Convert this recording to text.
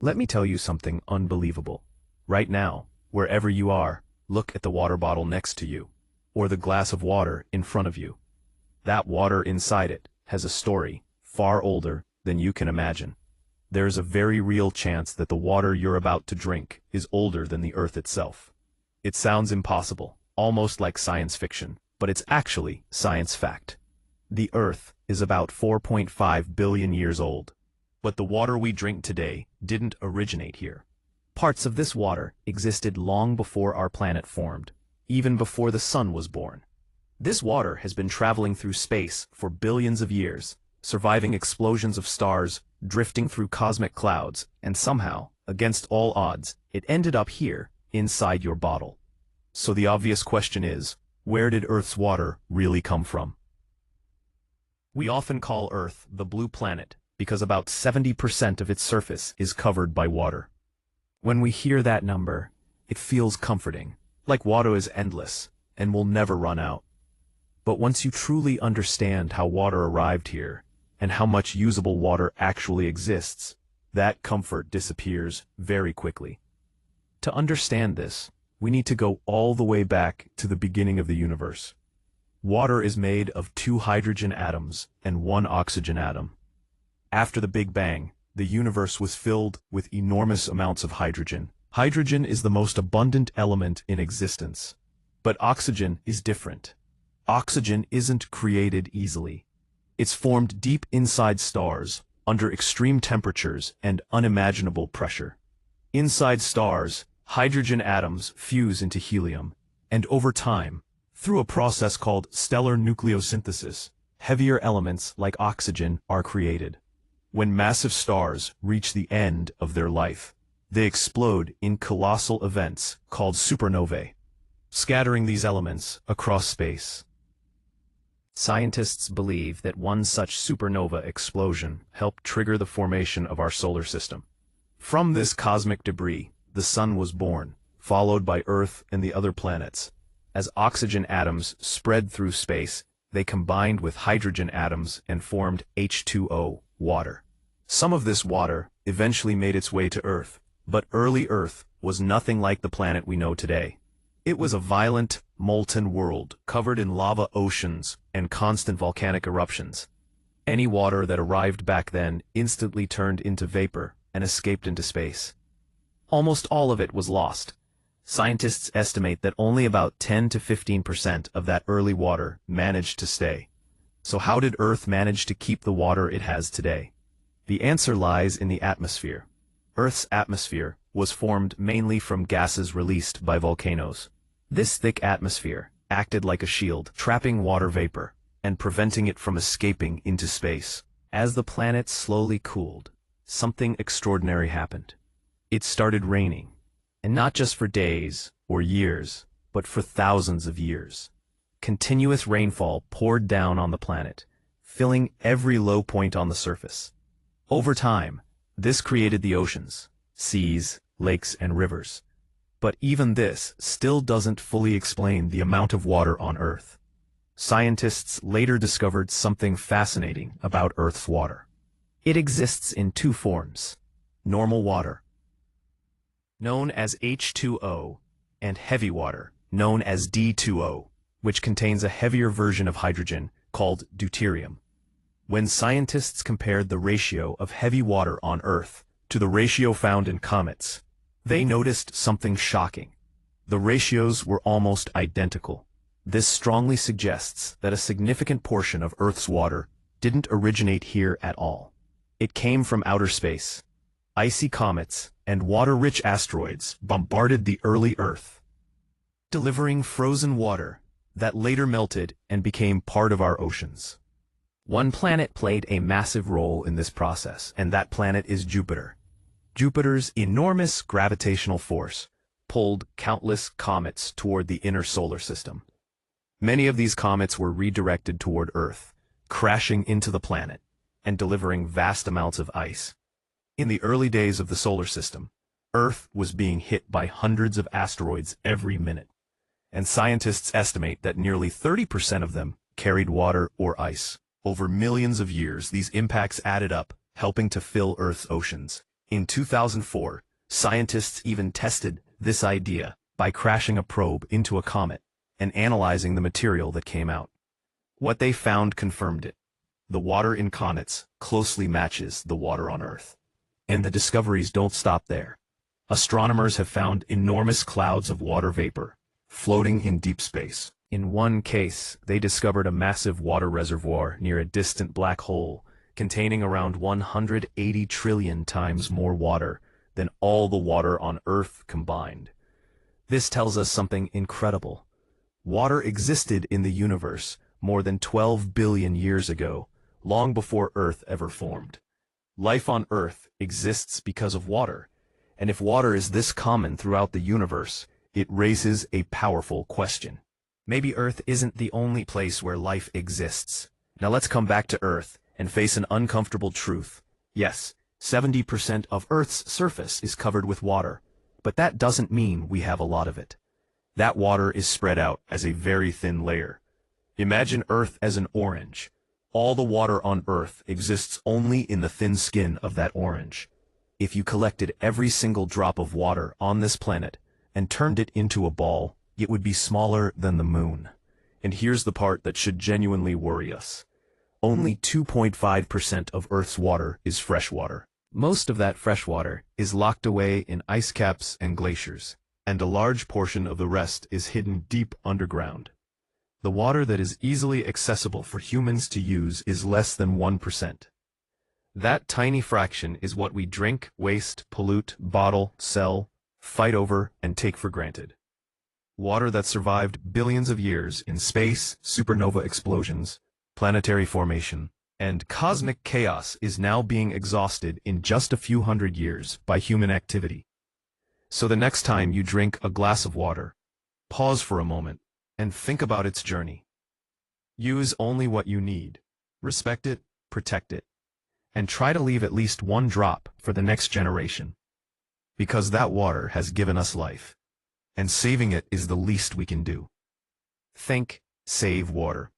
Let me tell you something unbelievable. Right now, wherever you are, look at the water bottle next to you, or the glass of water in front of you. That water inside it has a story far older than you can imagine. There's a very real chance that the water you're about to drink is older than the Earth itself. It sounds impossible, almost like science fiction, but it's actually science fact. The Earth is about 4.5 billion years old. But the water we drink today didn't originate here. Parts of this water existed long before our planet formed, even before the sun was born. This water has been traveling through space for billions of years, surviving explosions of stars, drifting through cosmic clouds, and somehow, against all odds, it ended up here, inside your bottle. So the obvious question is, where did Earth's water really come from? We often call Earth the blue planet, because about 70% of its surface is covered by water. When we hear that number, it feels comforting, like water is endless, and will never run out. But once you truly understand how water arrived here, and how much usable water actually exists, that comfort disappears very quickly. To understand this, we need to go all the way back to the beginning of the universe. Water is made of 2 hydrogen atoms and 1 oxygen atom. After the Big Bang, the universe was filled with enormous amounts of hydrogen. Hydrogen is the most abundant element in existence. But oxygen is different. Oxygen isn't created easily. It's formed deep inside stars, under extreme temperatures and unimaginable pressure. Inside stars, hydrogen atoms fuse into helium, and over time, through a process called stellar nucleosynthesis, heavier elements like oxygen are created. When massive stars reach the end of their life, they explode in colossal events called supernovae, scattering these elements across space. Scientists believe that one such supernova explosion helped trigger the formation of our solar system. From this cosmic debris, the Sun was born, followed by Earth and the other planets. As oxygen atoms spread through space, they combined with hydrogen atoms and formed H2O, water. Some of this water eventually made its way to Earth, but early Earth was nothing like the planet we know today. It was a violent, molten world covered in lava oceans and constant volcanic eruptions. Any water that arrived back then instantly turned into vapor and escaped into space. Almost all of it was lost. Scientists estimate that only about 10 to 15% of that early water managed to stay. So how did Earth manage to keep the water it has today? The answer lies in the atmosphere. Earth's atmosphere was formed mainly from gases released by volcanoes. This thick atmosphere acted like a shield, trapping water vapor and preventing it from escaping into space. As the planet slowly cooled, something extraordinary happened. It started raining, and not just for days or years, but for thousands of years. Continuous rainfall poured down on the planet, filling every low point on the surface. Over time, this created the oceans, seas, lakes, and rivers. But even this still doesn't fully explain the amount of water on Earth. Scientists later discovered something fascinating about Earth's water. It exists in 2 forms: normal water, known as H2O, and heavy water, known as D2O, which contains a heavier version of hydrogen called deuterium. When scientists compared the ratio of heavy water on Earth to the ratio found in comets, they noticed something shocking. The ratios were almost identical. This strongly suggests that a significant portion of Earth's water didn't originate here at all. It came from outer space. Icy comets and water-rich asteroids bombarded the early Earth, delivering frozen water that later melted and became part of our oceans. One planet played a massive role in this process, and that planet is Jupiter. Jupiter's enormous gravitational force pulled countless comets toward the inner solar system. Many of these comets were redirected toward Earth, crashing into the planet and delivering vast amounts of ice. In the early days of the solar system, Earth was being hit by hundreds of asteroids every minute, and scientists estimate that nearly 30% of them carried water or ice. Over millions of years, these impacts added up, helping to fill Earth's oceans. In 2004, scientists even tested this idea by crashing a probe into a comet and analyzing the material that came out. What they found confirmed it. The water in comets closely matches the water on Earth. And the discoveries don't stop there. Astronomers have found enormous clouds of water vapor floating in deep space. In one case, they discovered a massive water reservoir near a distant black hole containing around 180 trillion times more water than all the water on Earth combined. This tells us something incredible. Water existed in the universe more than 12 billion years ago, long before Earth ever formed. Life on Earth exists because of water, and if water is this common throughout the universe, it raises a powerful question. Maybe Earth isn't the only place where life exists. Now let's come back to Earth and face an uncomfortable truth. Yes, 70% of Earth's surface is covered with water, but that doesn't mean we have a lot of it. That water is spread out as a very thin layer. Imagine Earth as an orange. All the water on Earth exists only in the thin skin of that orange. If you collected every single drop of water on this planet and turned it into a ball, it would be smaller than the moon. And here's the part that should genuinely worry us. Only 2.5% of Earth's water is fresh water. Most of that fresh water is locked away in ice caps and glaciers, and a large portion of the rest is hidden deep underground. The water that is easily accessible for humans to use is less than 1%. That tiny fraction is what we drink, waste, pollute, bottle, sell, fight over, and take for granted. Water that survived billions of years in space, supernova explosions, planetary formation, and cosmic chaos is now being exhausted in just a few hundred years by human activity. So the next time you drink a glass of water, pause for a moment and think about its journey. Use only what you need. Respect it, protect it, and try to leave at least one drop for the next generation. Because that water has given us life, and saving it is the least we can do. Think, save water.